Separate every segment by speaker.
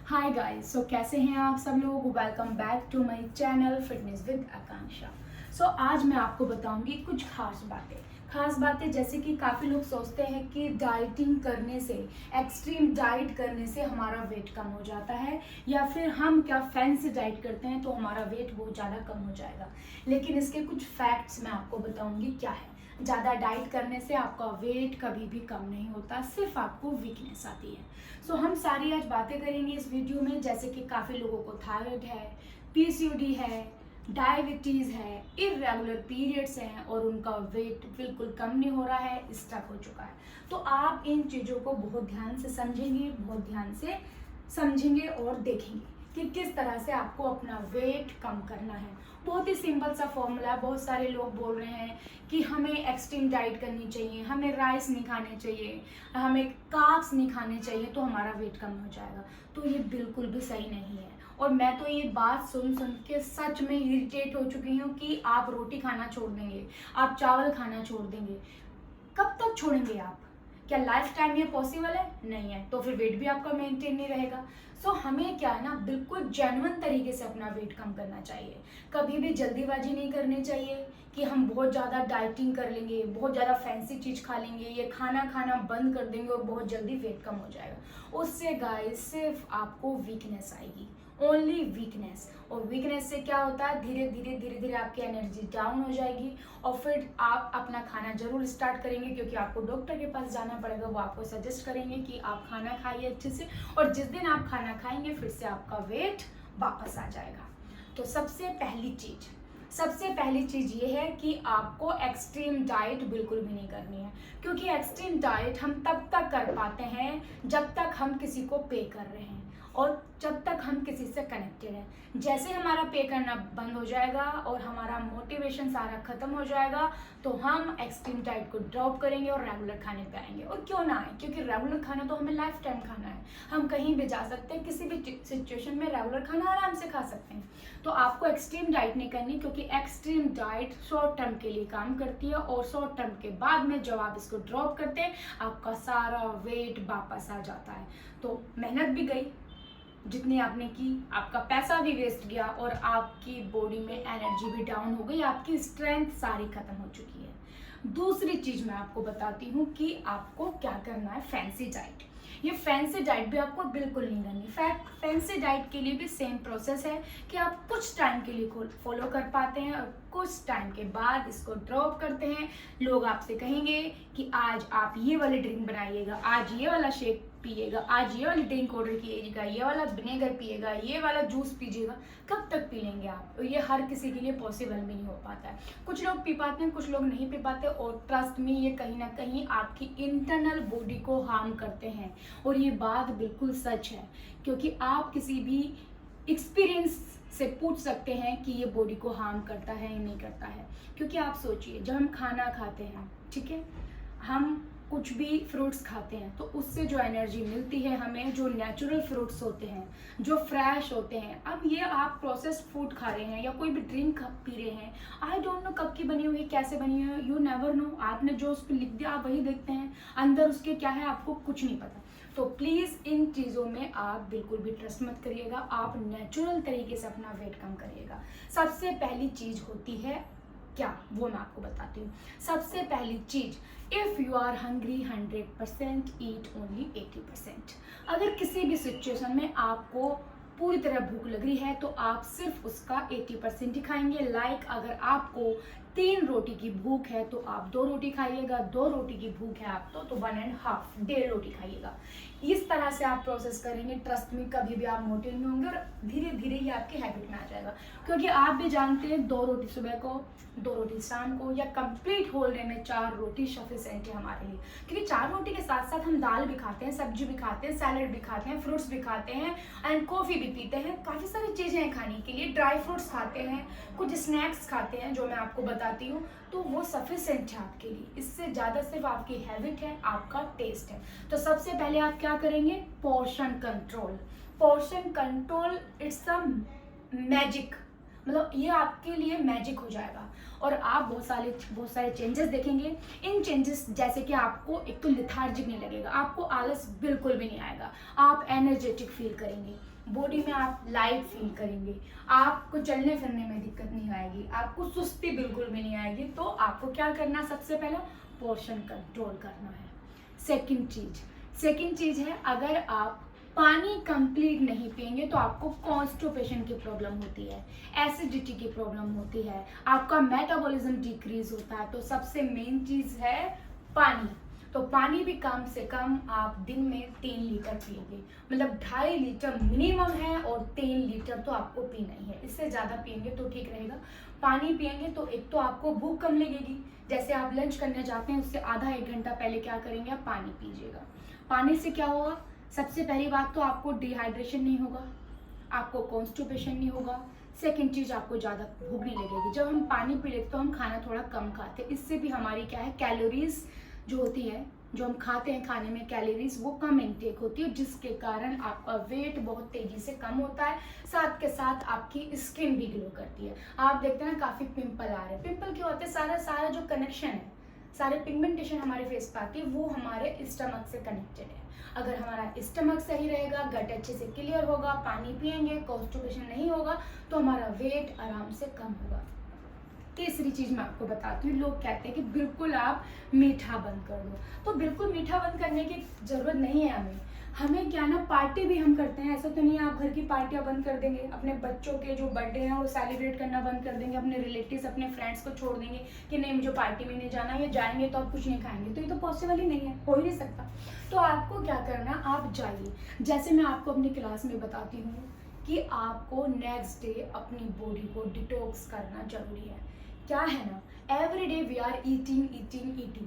Speaker 1: Hi guys, सो कैसे हैं आप सब लोग। Welcome back to my channel fitness with Akanksha. So आज मैं आपको बताऊंगी कुछ खास बातें जैसे कि काफ़ी लोग सोचते हैं कि डाइटिंग करने से, एक्सट्रीम डाइट करने से हमारा वेट कम हो जाता है, या फिर हम क्या फैंसी डाइट करते हैं तो हमारा वेट बहुत ज़्यादा कम हो जाएगा। लेकिन इसके कुछ फैक्ट्स मैं आपको बताऊंगी क्या है। ज़्यादा डाइट करने से आपका वेट कभी भी कम नहीं होता, सिर्फ आपको वीकनेस आती है। सो हम सारी आज बातें करेंगे इस वीडियो में, जैसे कि काफ़ी लोगों को थायराइड है, पीसीओडी है, डायबिटीज़ है, इरेगुलर पीरियड्स हैं और उनका वेट बिल्कुल कम नहीं हो रहा है, स्टक हो चुका है। तो आप इन चीज़ों को बहुत ध्यान से समझेंगे और देखेंगे कि किस तरह से आपको अपना वेट कम करना है। बहुत ही सिंपल सा फॉर्मूला है। बहुत सारे लोग बोल रहे हैं कि हमें एक्सट्रीम डाइट करनी चाहिए, हमें राइस नहीं खाने चाहिए, हमें कार्ब्स नहीं खाने चाहिए तो हमारा वेट कम हो जाएगा। तो ये बिल्कुल भी सही नहीं है। और मैं तो ये बात सुन के सच में इरिटेट हो चुकी हूँ कि आप रोटी खाना छोड़ देंगे, आप चावल खाना छोड़ देंगे। कब तक छोड़ेंगे आप? क्या लाइफ टाइम ये पॉसिबल है? नहीं है। तो फिर वेट भी आपका मेंटेन नहीं रहेगा। सो हमें क्या है ना, बिल्कुल जेन्युइन तरीके से अपना वेट कम करना चाहिए। कभी भी जल्दीबाजी नहीं करनी चाहिए कि हम बहुत ज़्यादा डाइटिंग कर लेंगे, बहुत ज़्यादा फैंसी चीज़ खा लेंगे, ये खाना खाना बंद कर देंगे और बहुत जल्दी वेट कम हो जाएगा। उससे गाइस सिर्फ आपको वीकनेस आएगी, ओनली वीकनेस। और वीकनेस से क्या होता है, धीरे धीरे आपकी एनर्जी डाउन हो जाएगी और फिर आप अपना खाना जरूर स्टार्ट करेंगे, क्योंकि आपको डॉक्टर के पास जाना पड़ेगा। वो आपको सजेस्ट करेंगे कि आप खाना खाइए अच्छे से, और जिस दिन आप खाना खाएंगे फिर से आपका वेट वापस आ जाएगा। तो सबसे पहली चीज ये है कि आपको एक्सट्रीम डाइट बिल्कुल भी नहीं करनी है, क्योंकि एक्सट्रीम डाइट हम तब तक कर पाते हैं जब तक हम किसी को पे कर रहे हैं और जब तक हम किसी से कनेक्टेड हैं। जैसे हमारा पे करना बंद हो जाएगा और हमारा मोटिवेशन सारा खत्म हो जाएगा, तो हम एक्सट्रीम डाइट को ड्रॉप करेंगे और रेगुलर खाने पे आएंगे। और क्यों ना आए, क्योंकि रेगुलर खाना तो हमें लाइफ टाइम खाना है। हम कहीं भी जा सकते हैं, किसी भी सिचुएशन में रेगुलर खाना आराम से खा सकते हैं। तो आपको एक्सट्रीम डाइट नहीं करनी, क्योंकि एक्सट्रीम डाइट शॉर्ट टर्म के लिए काम करती है और शॉर्ट टर्म के बाद में जब आप इसको ड्रॉप करते हैं आपका सारा वेट वापस आ जाता है। तो मेहनत भी गई जितनी आपने की, आपका पैसा भी वेस्ट गया और आपकी बॉडी में एनर्जी भी डाउन हो गई, आपकी स्ट्रेंथ सारी खत्म हो चुकी है। दूसरी चीज मैं आपको बताती हूँ कि आपको क्या करना है। फैंसी डाइट, ये फैंसी डाइट भी आपको बिल्कुल नहीं करनी। फैंसी डाइट के लिए भी सेम प्रोसेस है कि आप कुछ टाइम के लिए फॉलो कर पाते हैं और कुछ टाइम के बाद इसको ड्रॉप करते हैं। लोग आपसे कहेंगे कि आज आप ये वाली ड्रिंक बनाइएगा, आज ये वाला शेक पिएगा, आज ये वाली ड्रिंक ऑर्डर कीजिएगा, ये वाला विनेगर पिएगा, ये वाला जूस पीजिएगा। कब तक पी लेंगे आप? और ये हर किसी के लिए पॉसिबल भी नहीं हो पाता है। कुछ लोग पी पाते हैं, कुछ लोग नहीं पी पाते। और ट्रस्ट में ये कहीं ना कहीं आपकी इंटरनल बॉडी को हार्म करते हैं। और ये बात बिल्कुल सच है, क्योंकि आप किसी भी एक्सपीरियंस से पूछ सकते हैं कि ये बॉडी को हार्म करता है या नहीं करता है। क्योंकि आप सोचिए, जब हम खाना खाते हैं, ठीक है, हम कुछ भी फ्रूट्स खाते हैं तो उससे जो एनर्जी मिलती है हमें, जो नेचुरल फ्रूट्स होते हैं, जो फ्रेश होते हैं। अब ये आप प्रोसेस्ड फूड खा रहे हैं या कोई भी ड्रिंक पी रहे हैं, आई डोंट नो कब की बनी हुई है, कैसे बनी हुई है, यू नेवर नो। आपने जो उस पर लिख दिया आप वही देखते हैं, अंदर उसके क्या है आपको कुछ नहीं पता। तो प्लीज़ इन चीज़ों में आप बिल्कुल भी ट्रस्ट मत करिएगा। आप नेचुरल तरीके से अपना वेट कम करिएगा। सबसे पहली चीज़ होती है क्या, वो मैं आपको बताती हूँ। सबसे पहली चीज, if you are hungry 100% eat only 80%। अगर किसी भी सिचुएशन में आपको पूरी तरह भूख लग रही है तो आप सिर्फ उसका 80% ही खाएंगे। लाइक अगर आपको 3 रोटी की भूख है तो आप 2 रोटी खाइएगा, 2 रोटी की भूख है आपको तो 1.5 1.5 रोटी खाइएगा। इस तरह से आप प्रोसेस करेंगे, ट्रस्ट में कभी भी आप मोटे नहीं होंगे और धीरे धीरे ही आपकी हैबिट में आ जाएगा। क्योंकि आप भी जानते हैं 2 रोटी सुबह को, 2 रोटी शाम को, या कंप्लीट होल डे में 4 रोटी सफिशिएंट है हमारे लिए। क्योंकि 4 रोटी के साथ साथ हम दाल भी खाते हैं, सब्जी भी खाते हैं, सैलेड भी खाते हैं, फ्रूट्स भी खाते हैं एंड कॉफ़ी भी पीते हैं। काफ़ी सारी चीज़ें हैं खाने के लिए, ड्राई फ्रूट्स खाते हैं, कुछ स्नैक्स खाते हैं जो मैं आपको बताती हूँ। तो वो सफिशिएंट है आपके लिए। इससे ज़्यादा सिर्फ आपकी हैबिट है, आपका टेस्ट है। तो सबसे पहले आप क्या करेंगे, portion control. Portion control it's a magic, मतलब ये आपके लिए मैजिक हो जाएगा और आप बहुत सारे चेंजेस देखेंगे। इन चेंजेस जैसे कि आपको एक तो लिथार्जिक नहीं लगेगा, आपको आलस बिल्कुल भी नहीं आएगा, आप एनर्जेटिक फील करेंगे, बॉडी में आप लाइट फील करेंगे, आपको चलने फिरने में दिक्कत नहीं आएगी, आपको सुस्ती बिल्कुल भी नहीं आएगी। तो आपको क्या करना, सबसे पहले पोर्शन कंट्रोल करना है। सेकंड चीज है, अगर आप पानी कंप्लीट नहीं पिएंगे तो आपको कॉन्स्टिपेशन की प्रॉब्लम होती है, एसिडिटी की प्रॉब्लम होती है, आपका मेटाबॉलिज्म डिक्रीज होता है। तो सबसे मेन चीज है पानी। तो पानी भी कम से कम आप दिन में 3 लीटर पिएंगे, मतलब 2.5 लीटर मिनिमम है और 3 लीटर तो आपको पीना ही है। इससे ज़्यादा पिएंगे तो ठीक रहेगा। पानी पिएंगे तो एक तो आपको भूख कम लगेगी, जैसे आप लंच करने जाते हैं उससे आधा 1 घंटा पहले क्या करेंगे, आप पानी पीजिएगा। पानी से क्या होगा, सबसे पहली बात तो आपको डिहाइड्रेशन नहीं होगा, आपको कॉन्स्टिपेशन नहीं होगा। सेकंड चीज, आपको ज़्यादा भूख नहीं लगेगी। जब हम पानी पी लेते तो हम खाना थोड़ा कम खाते हैं, इससे भी हमारी क्या है, कैलोरीज जो होती है, जो हम खाते हैं खाने में कैलोरीज, वो कम इनटेक होती है, जिसके कारण आपका वेट बहुत तेजी से कम होता है। साथ के साथ आपकी स्किन भी ग्लो करती है। आप देखते हैं ना काफ़ी पिंपल आ रहे हैं। पिंपल क्यों होते हैं, सारा जो कनेक्शन है, सारे पिगमेंटेशन हमारे फेस पर आती है, वो हमारे स्टमक से कनेक्टेड है। अगर हमारा स्टमक सही रहेगा, गट अच्छे से क्लियर होगा, पानी पिएंगे, कॉन्स्टिपेशन नहीं होगा, तो हमारा वेट आराम से कम होगा। तीसरी चीज मैं आपको बताती हूँ, लोग कहते हैं कि बिल्कुल आप मीठा बंद कर दो। तो बिल्कुल मीठा बंद करने की जरूरत नहीं है। हमें क्या ना, पार्टी भी हम करते हैं, ऐसा तो नहीं है आप घर की पार्टियां बंद कर देंगे, अपने बच्चों के जो बर्थडे हैं वो सेलिब्रेट करना बंद कर देंगे, अपने रिलेटिव्स अपने फ्रेंड्स को छोड़ देंगे कि नहीं मुझे पार्टी में नहीं जाना, ये जाएंगे तो आप कुछ नहीं खाएंगे। तो ये तो पॉसिबल ही नहीं है, हो ही नहीं सकता। तो आपको क्या करना, आप जाइए। जैसे मैं आपको अपनी क्लास में बताती हूँ कि आपको नेक्स्ट डे अपनी बॉडी को डिटॉक्स करना जरूरी है। क्या है ना, every day we are eating,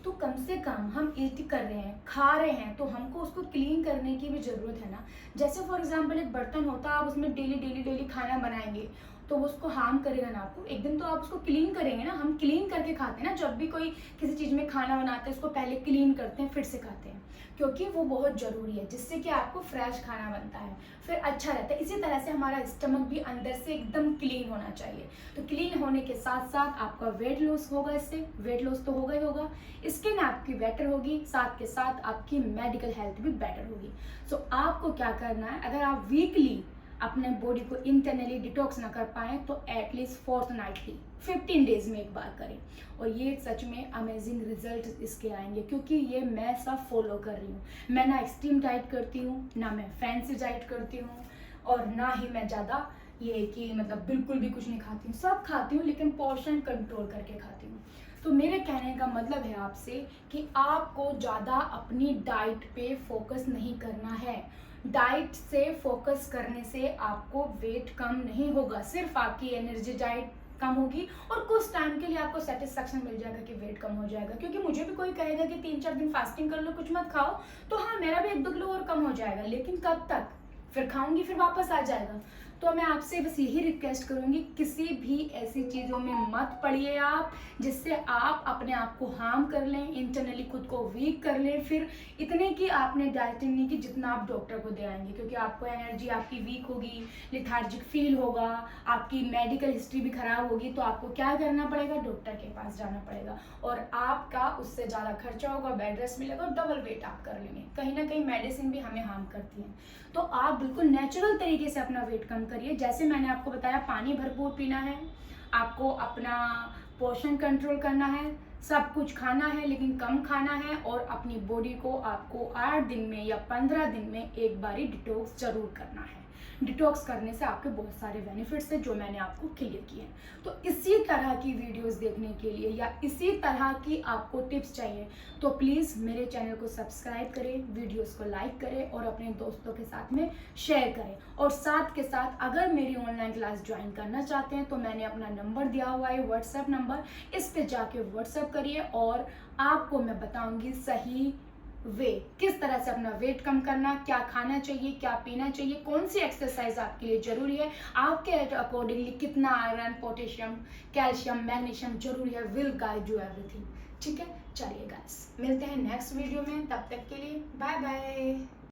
Speaker 1: तो कम से कम हम ईट कर रहे हैं, खा रहे हैं, तो हमको उसको क्लीन करने की भी जरूरत है ना। जैसे फॉर एग्जांपल एक बर्तन होता है, आप उसमें डेली खाना बनाएंगे तो वो उसको हार्म करेगा ना आपको, एक दिन तो आप उसको क्लीन करेंगे ना। हम क्लीन करके खाते हैं ना, जब भी कोई किसी चीज़ में खाना बनाते हैं उसको पहले क्लीन करते हैं फिर से खाते हैं, क्योंकि वो बहुत ज़रूरी है, जिससे कि आपको फ्रेश खाना बनता है, फिर अच्छा रहता है। इसी तरह से हमारा स्टमक भी अंदर से एकदम क्लीन होना चाहिए। तो क्लीन होने के साथ साथ आपका वेट लॉस होगा, इससे वेट लॉस तो होगा ही होगा, स्किन आपकी बेटर होगी, साथ के साथ आपकी मेडिकल हेल्थ भी बेटर होगी। सो आपको क्या करना है, अगर आप वीकली अपने बॉडी को इंटरनली डिटॉक्स ना कर पाए तो एटलीस्ट फोर्टनाइटली 15 डेज में एक बार करें, और ये सच में अमेजिंग रिजल्ट इसके आएंगे, क्योंकि ये मैं सब फॉलो कर रही हूँ। मैं ना एक्सट्रीम डाइट करती हूँ, ना मैं फैंसी डाइट करती हूँ, और ना ही मैं ज़्यादा ये कि मतलब बिल्कुल भी कुछ नहीं खाती हूँ, सब खाती हूँ लेकिन पोर्शन कंट्रोल करके खाती हूँ। तो मेरे कहने का मतलब है आपसे कि आपको ज़्यादा अपनी डाइट पे फोकस नहीं करना है। डाइट से फोकस करने से आपको वेट कम नहीं होगा, सिर्फ आपकी एनर्जी डाइट कम होगी और कुछ टाइम के लिए आपको सेटिस्फेक्शन मिल जाएगा कि वेट कम हो जाएगा। क्योंकि मुझे भी कोई कहेगा कि 3-4 दिन फास्टिंग कर लो, कुछ मत खाओ, तो हाँ मेरा भी 1-2 किलो और कम हो जाएगा, लेकिन कब तक, फिर खाऊंगी फिर वापस आ जाएगा। तो मैं आपसे बस यही रिक्वेस्ट करूंगी, किसी भी ऐसी चीज़ों में मत पड़िए आप जिससे आप अपने आप को हार्म कर लें, इंटरनली खुद को वीक कर लें, फिर इतने कि आपने डाइटिंग नहीं की जितना आप डॉक्टर को दे आएंगे, क्योंकि आपको एनर्जी आपकी वीक होगी, लिथार्जिक फील होगा, आपकी मेडिकल हिस्ट्री भी खराब होगी, तो आपको क्या करना पड़ेगा, डॉक्टर के पास जाना पड़ेगा, और आपका उससे ज़्यादा खर्चा होगा, बेड रेस्ट मिलेगा और डबल वेट आप कर लेंगे। कहीं ना कहीं मेडिसिन भी हमें हार्म करती है। तो आप बिल्कुल नेचुरल तरीके से अपना वेट कम करिए। जैसे मैंने आपको बताया, पानी भरपूर पीना है, आपको अपना पोर्शन कंट्रोल करना है, सब कुछ खाना है लेकिन कम खाना है, और अपनी बॉडी को आपको 8 दिन में या 15 दिन में एक बारी डिटॉक्स जरूर करना है। डिटॉक्स करने से आपके बहुत सारे बेनिफिट्स हैं जो मैंने आपको क्लियर किए हैं। तो इसी तरह की वीडियोस देखने के लिए या इसी तरह की आपको टिप्स चाहिए तो प्लीज़ मेरे चैनल को सब्सक्राइब करें, वीडियोस को लाइक करें और अपने दोस्तों के साथ में शेयर करें। और साथ के साथ अगर मेरी ऑनलाइन क्लास ज्वाइन करना चाहते हैं तो मैंने अपना नंबर दिया हुआ है, व्हाट्सएप नंबर, इस पे जाके व्हाट्सएप करिए और आपको मैं बताऊंगी सही वे किस तरह से अपना वेट कम करना, क्या खाना चाहिए, क्या पीना चाहिए, कौन सी एक्सरसाइज आपके लिए जरूरी है, आपके अकॉर्डिंगली कितना आयरन, पोटेशियम, कैल्शियम, मैग्नीशियम जरूरी है, विल गाइड यू एवरीथिंग। ठीक है, चलिए गाइस मिलते हैं नेक्स्ट वीडियो में, तब तक के लिए बाय बाय।